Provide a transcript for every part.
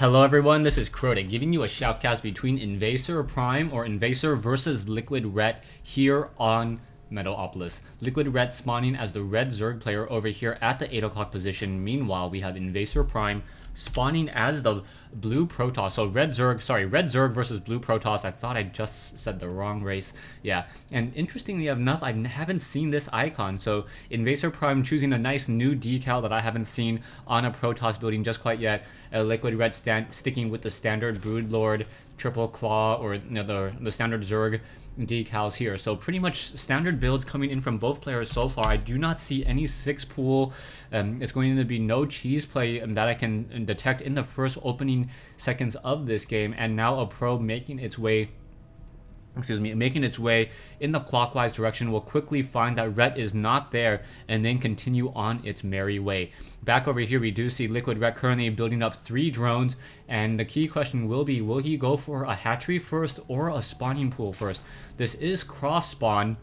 Hello everyone, this is Crota giving you a shoutcast between Invasor Prime or Invasor versus Liquid Ret here on Metalopolis. Liquid Ret spawning as the red Zerg player over here at the 8 o'clock position. Meanwhile, we have Invasor Prime spawning as the blue Protoss. So red Zerg versus blue Protoss. I thought I just said the wrong race. Yeah, and interestingly enough, I haven't seen this icon. So Invasor Prime choosing a nice new decal that I haven't seen on a Protoss building just quite yet. Liquid Red sticking with the standard Broodlord, Triple Claw, or the standard Zerg decals here. So pretty much standard builds coming in from both players so far. I do not see any 6 pool. It's going to be no cheese play that I can detect in the first opening seconds of this game. And now a probe making its way in the clockwise direction will quickly find that Ret is not there and then continue on its merry way. Back over here, we do see Liquid Ret currently building up 3 drones, and the key question will be, will he go for a hatchery first or a spawning pool first? This is cross spawn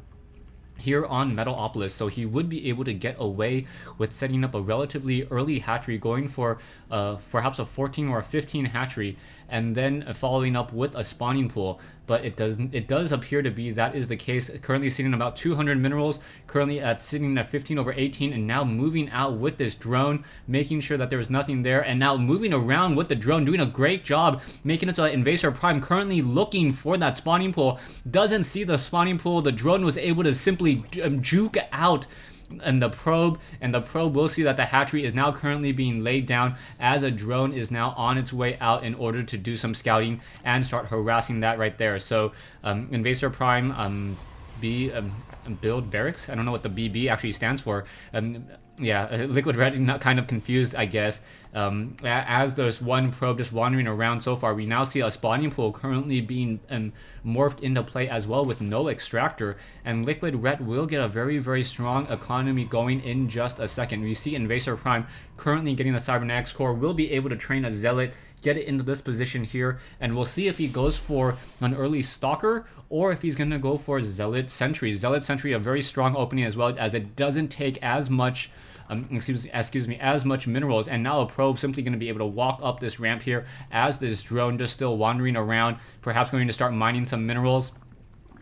here on Metalopolis, so he would be able to get away with setting up a relatively early hatchery, going for perhaps a 14 or a 15 hatchery, and then following up with a spawning pool. But it does appear to be that is the case. Currently sitting about 200 minerals, currently sitting at 15/18, and now moving out with this drone, making sure that there is nothing there, and now moving around with the drone, doing a great job, making it so that Invasor Prime currently looking for that spawning pool, doesn't see the spawning pool. The drone was able to simply juke out and the probe will see that the hatchery is now currently being laid down as a drone is now on its way out in order to do some scouting and start harassing that right there. So Invasor Prime build barracks. I don't know what the BB actually stands for. Yeah, Liquid Red not kind of confused, I guess. As there's one probe just wandering around so far, we now see a spawning pool currently being morphed into play as well with no extractor, and Liquid Red will get a very, very strong economy going in just a second. We see Invasor Prime currently getting the Cybernetics core, will be able to train a Zealot, get it into this position here, and we'll see if he goes for an early Stalker or if he's going to go for Zealot Sentry. Zealot Sentry, a very strong opening as well, as it doesn't take as much as much minerals. And now a probe simply going to be able to walk up this ramp here as this drone just still wandering around, perhaps going to start mining some minerals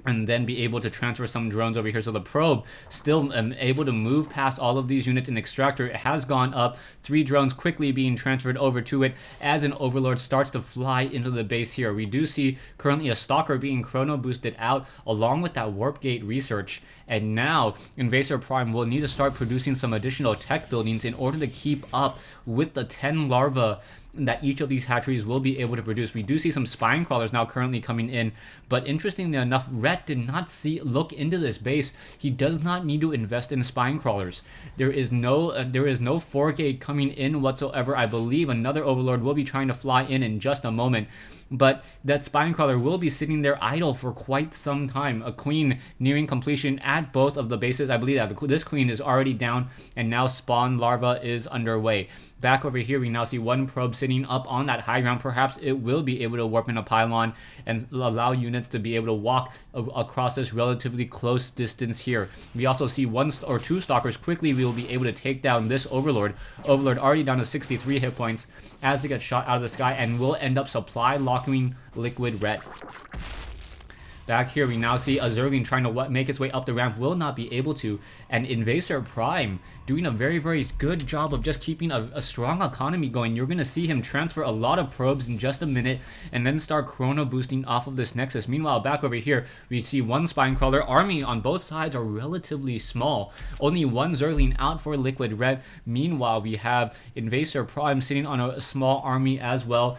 and then be able to transfer some drones over here. So the probe still able to move past all of these units. And extractor has gone up, 3 drones quickly being transferred over to it as an overlord starts to fly into the base here. We do see currently a stalker being chrono boosted out along with that warp gate research, and now Invasor Prime will need to start producing some additional tech buildings in order to keep up with the 10 larvae that each of these hatcheries will be able to produce. We do see some spine crawlers now currently coming in, but interestingly enough, Ret did not look into this base. He does not need to invest in spine crawlers. There is no 4 gate coming in whatsoever. I believe another overlord will be trying to fly in just a moment, but that spine crawler will be sitting there idle for quite some time. A queen nearing completion at both of the bases. I believe that this queen is already down, and now spawn larva is underway. Back over here, we now see one probe sitting up on that high ground. Perhaps it will be able to warp in a pylon and allow units to be able to walk across this relatively close distance here. We also see 1 or 2 stalkers. Quickly, we will be able to take down this overlord. Overlord already down to 63 hit points as they get shot out of the sky, and will end up supply locking Liquid Red. Back here, we now see a Zergling trying to make its way up the ramp, will not be able to, and Invasor Prime doing a very, very good job of just keeping a strong economy going. You're going to see him transfer a lot of probes in just a minute and then start chrono boosting off of this Nexus. Meanwhile, back over here, we see 1 spine crawler. Army on both sides are relatively small. Only 1 Zergling out for Liquid Red. Meanwhile, we have Invasor Prime sitting on a small army as well.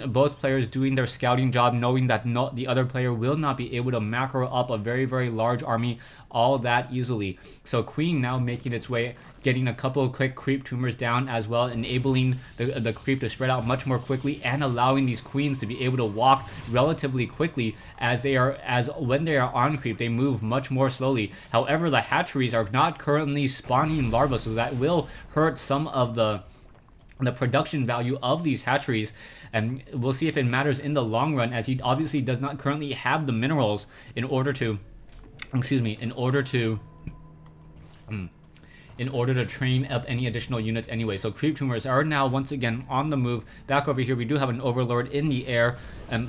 Both players doing their scouting job, knowing that the other player will not be able to macro up a very, very large army all that easily. So Queen now making its way, getting a couple of quick creep tumors down as well, enabling the creep to spread out much more quickly and allowing these queens to be able to walk relatively quickly when they are on creep. They move much more slowly. However, the hatcheries are not currently spawning larvae, so that will hurt some of the production value of these hatcheries, and we'll see if it matters in the long run, as he obviously does not currently have the minerals in order to in order to train up any additional units anyway. So creep tumors are now once again on the move. Back over here, we do have an Overlord in the air,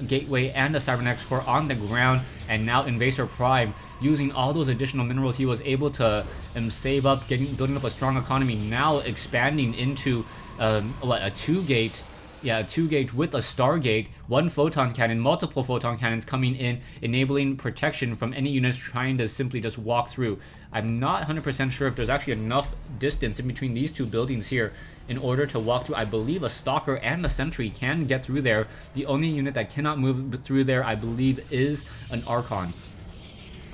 Gateway and a Cybernetics Core on the ground, and now Invasor Prime, using all those additional minerals he was able to save up, building up a strong economy, now expanding into a 2-gate. Yeah, a 2-gate with a Stargate, 1 photon cannon, multiple photon cannons coming in, enabling protection from any units trying to simply just walk through. I'm not 100% sure if there's actually enough distance in between these two buildings here in order to walk through. I believe a Stalker and a Sentry can get through there. The only unit that cannot move through there, I believe, is an Archon.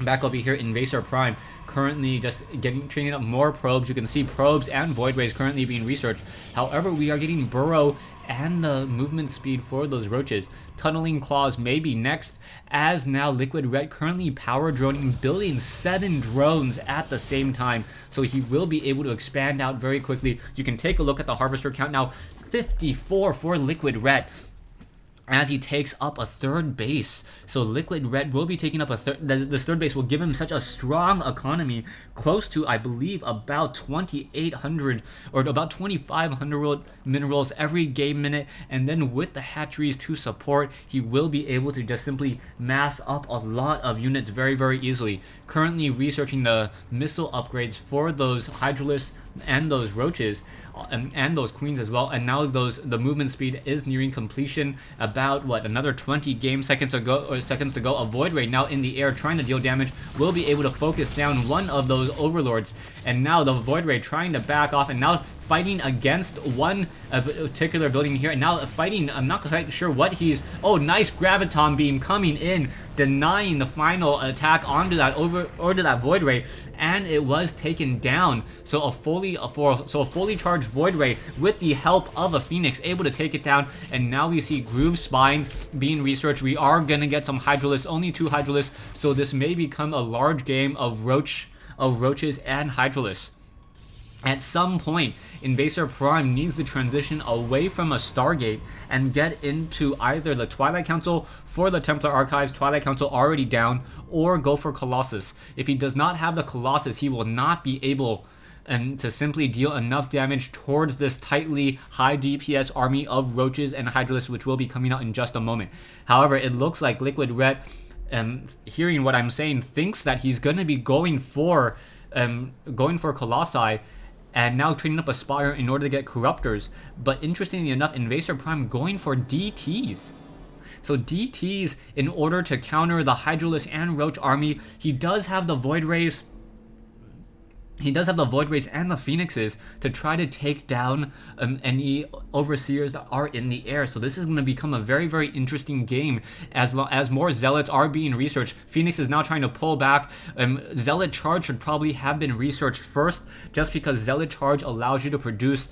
Back over here, Invasor Prime currently just training up more probes. You can see probes and void rays currently being researched. However, we are getting burrow and the movement speed for those roaches. Tunneling claws may be next, as now Liquid Red currently power droning, building 7 drones at the same time, so he will be able to expand out very quickly. You can take a look at the harvester count now, 54 for Liquid Red, as he takes up a 3rd base. So Liquid Red will be taking up a this 3rd base will give him such a strong economy, close to, I believe, about 2,800 or about 2,500 minerals every game minute, and then with the hatcheries to support, he will be able to just simply mass up a lot of units very, very easily. Currently researching the missile upgrades for those Hydralisks and those roaches, and those queens as well, and now the movement speed is nearing completion. About another 20 game seconds to go. A Void Ray now in the air trying to deal damage will be able to focus down one of those Overlords, and now the Void Ray trying to back off, and now fighting against one particular building here, and now fighting, I'm not quite sure what he's, oh, nice Graviton Beam coming in, denying the final attack onto that Void Ray, and it was taken down. So a fully charged Void Ray with the help of a Phoenix able to take it down, and now we see Groove Spines being researched. We are gonna get some Hydralisks, only 2 Hydralisks, so this may become a large game of roaches and Hydralisks. At some point, Invasor Prime needs to transition away from a Stargate and get into either the Twilight Council for the Templar Archives, Twilight Council already down, or go for Colossus. If he does not have the Colossus, he will not be able to simply deal enough damage towards this tightly high DPS army of roaches and Hydralisks, which will be coming out in just a moment. However, it looks like Liquid Red, hearing what I'm saying, thinks that he's going to be going for Colossi, and now training up Aspire in order to get Corruptors. But interestingly enough, Invasor Prime going for DTs. So DTs in order to counter the Hydralisk and Roach army. He does have the Void Rays. He does have the Void Rays and the Phoenixes to try to take down any Overseers that are in the air. So this is going to become a very, very interesting game as more Zealots are being researched. Phoenix is now trying to pull back. Zealot Charge should probably have been researched first, just because Zealot Charge allows you to produce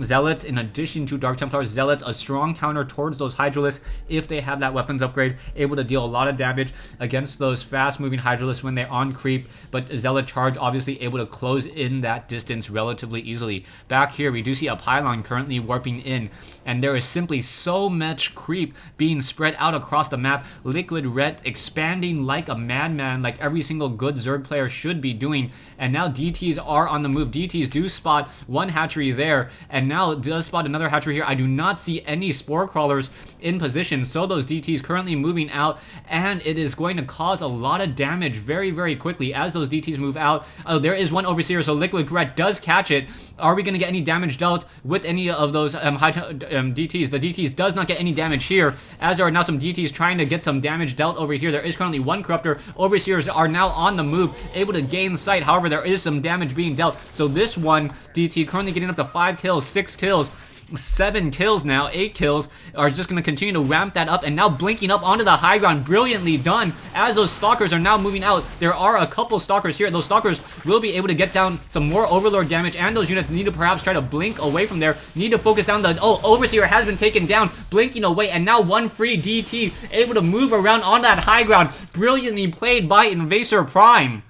Zealots in addition to Dark Templar Zealots, a strong counter towards those Hydralisks if they have that weapons upgrade, able to deal a lot of damage against those fast moving Hydralisks when they're on creep, but Zealot Charge obviously able to close in that distance relatively easily. Back here we do see a pylon currently warping in, and there is simply so much creep being spread out across the map. Liquid Red expanding like a madman, like every single good Zerg player should be doing, and now DTs are on the move. DTs do spot one hatchery there, and now does spot another hatchery here. I do not see any Spore Crawlers in position, so those DTs currently moving out, and it is going to cause a lot of damage very, very quickly as those DTs move out. Oh, there is one Overseer, so Liquid Red does catch it. Are we going to get any damage dealt with any of those DTs? The DTs does not get any damage here, as there are now some DTs trying to get some damage dealt over here. There is currently one Corruptor. Overseers are now on the move, able to gain sight. However, there is some damage being dealt. So this one DT currently getting up to 5 kills, 6 kills, 7 kills now, 8 kills, are just going to continue to ramp that up, and now blinking up onto the high ground. Brilliantly done, as those Stalkers are now moving out. There are a couple Stalkers here. Those Stalkers will be able to get down some more Overlord damage, and those units need to perhaps try to blink away from there. Need to focus down the, oh, Overseer has been taken down, blinking away, and now one free DT able to move around on that high ground. Brilliantly played by Invasor Prime.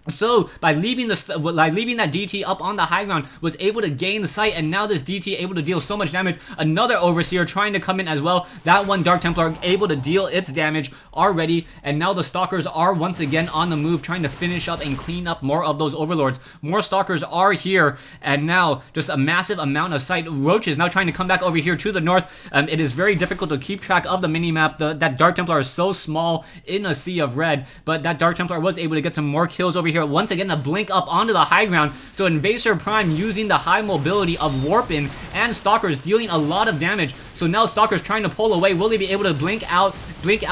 So by leaving that DT up on the high ground, was able to gain the site, and now this DT able to deal so much damage. Another Overseer trying to come in as well. That one Dark Templar able to deal its damage already, and now the Stalkers are once again on the move, trying to finish up and clean up more of those Overlords. More Stalkers are here, and now just a massive amount of site. Roaches now trying to come back over here to the north. It is very difficult to keep track of the minimap. That Dark Templar is so small in a sea of red, but that Dark Templar was able to get some more kills over here. Once again, a blink up onto the high ground. So Invasor Prime using the high mobility of Warpin and Stalkers dealing a lot of damage. So now Stalkers trying to pull away. Will they be able to blink out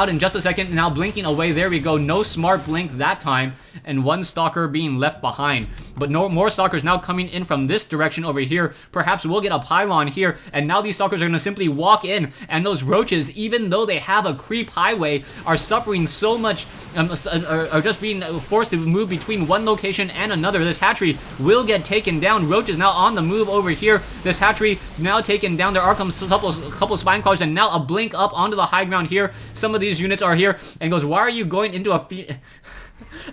in just a second? Now blinking away. There we go. No smart blink that time. And one Stalker being left behind. But no more Stalkers now coming in from this direction over here. Perhaps we'll get a pylon here. And now these Stalkers are going to simply walk in. And those Roaches, even though they have a creep highway, are suffering so much, are just being forced to move between one location and another. This hatchery will get taken down. Roaches now on the move over here. This hatchery now taken down. There are a couple spine crawlers, and now a blink up onto the high ground here. Some of these units are here, and goes, why are you going into a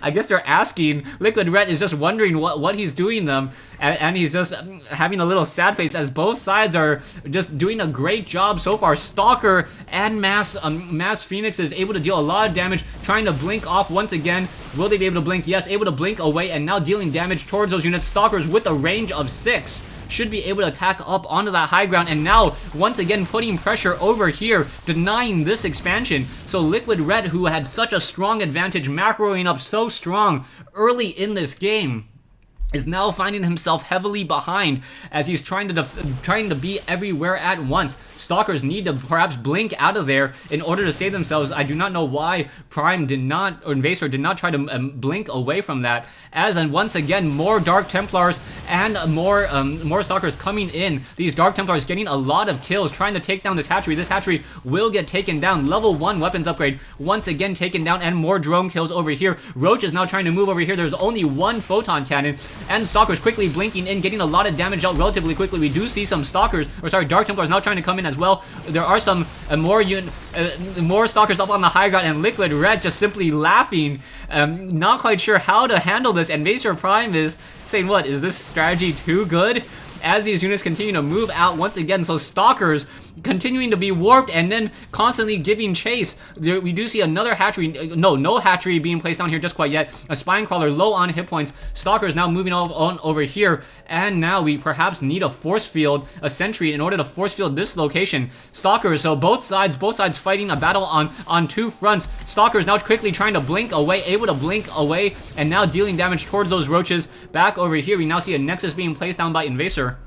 I guess they're asking. Liquid Red is just wondering what he's doing them, and he's just having a little sad face as both sides are just doing a great job so far. Stalker and Mass Phoenix is able to deal a lot of damage, trying to blink off once again. Will they be able to blink? Yes, able to blink away, and now dealing damage towards those units. Stalkers with a range of 6 should be able to attack up onto that high ground, and now once again putting pressure over here, denying this expansion. So Liquid Red, who had such a strong advantage, macroing up so strong early in this game, is now finding himself heavily behind as he's trying to be everywhere at once. Stalkers need to perhaps blink out of there in order to save themselves. I do not know why Prime did not, or Invasor did not try to blink away from that. As and once again, more Dark Templars and more Stalkers coming in. These Dark Templars getting a lot of kills, trying to take down this hatchery. This hatchery will get taken down. Level 1 weapons upgrade once again taken down, and more drone kills over here. Roach is now trying to move over here. There's only one photon cannon, and Stalkers quickly blinking in, getting a lot of damage out relatively quickly. We do see some Dark Templars now trying to come in as well. There are some more Stalkers up on the high ground, and Liquid Red just simply laughing, not quite sure how to handle this. And Invasor Prime is saying, what, is this strategy too good? As these units continue to move out once again, so Stalkers continuing to be warped and then constantly giving chase. We do see another hatchery, no hatchery being placed down here just quite yet. A spine crawler low on hit points. Stalkers now moving on over here, and now we perhaps need a force field, a sentry, in order to force field this location. Stalkers, so both sides fighting a battle on two fronts. Stalkers now quickly trying to blink away, able to blink away, and now dealing damage towards those Roaches. Back over here, we now see a Nexus being placed down by Invasor.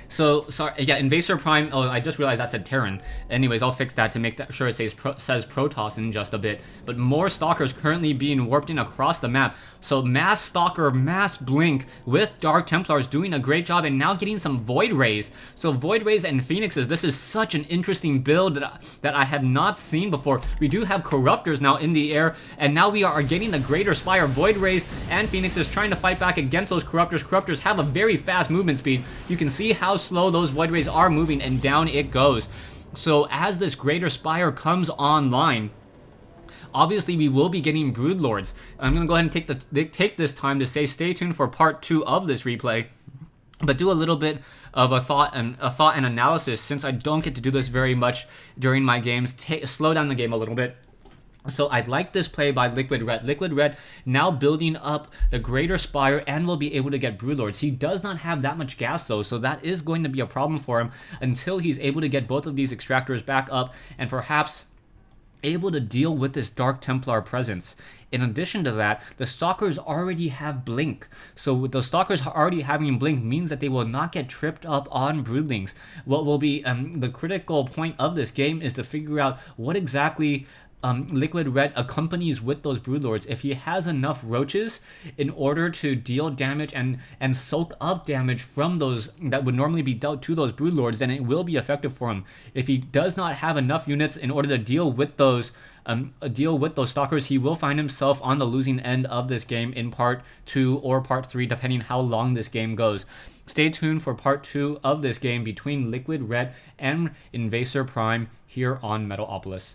So, sorry, yeah, Invasor Prime, oh, I just realized that said Terran. Anyways, I'll fix that to make sure it says Protoss in just a bit. But more Stalkers currently being warped in across the map. So Mass Stalker, Mass Blink with Dark Templars doing a great job, and now getting some Void Rays. So Void Rays and Phoenixes, this is such an interesting build that I have not seen before. We do have Corruptors now in the air, and now we are getting the Greater Spire. Void Rays and Phoenixes trying to fight back against those Corruptors. Corruptors have a very fast movement speed. You can see how slow those Void Rays are moving, and down it goes. So as this Greater Spire comes online, obviously we will be getting Broodlords. I'm going to go ahead and take this time to say stay tuned for part 2 of this replay, but do a little bit of a thought and analysis, since I don't get to do this very much during my games. Slow down the game a little bit. So I like this play by Liquid Red. Liquid Red now building up the Greater Spire and will be able to get Broodlords. He does not have that much gas though, so that is going to be a problem for him until he's able to get both of these extractors back up and perhaps able to deal with this Dark Templar presence. In addition to that, the Stalkers already have Blink. So with the Stalkers already having Blink means that they will not get tripped up on Broodlings. What will be the critical point of this game is to figure out what exactly Liquid Red accompanies with those Broodlords. If he has enough Roaches in order to deal damage and soak up damage from those that would normally be dealt to those Broodlords, then it will be effective for him. If he does not have enough units in order to deal with those Stalkers, he will find himself on the losing end of this game in part 2 or part 3, depending how long this game goes. Stay tuned for part 2 of this game between Liquid Red and Invasor Prime here on Metalopolis.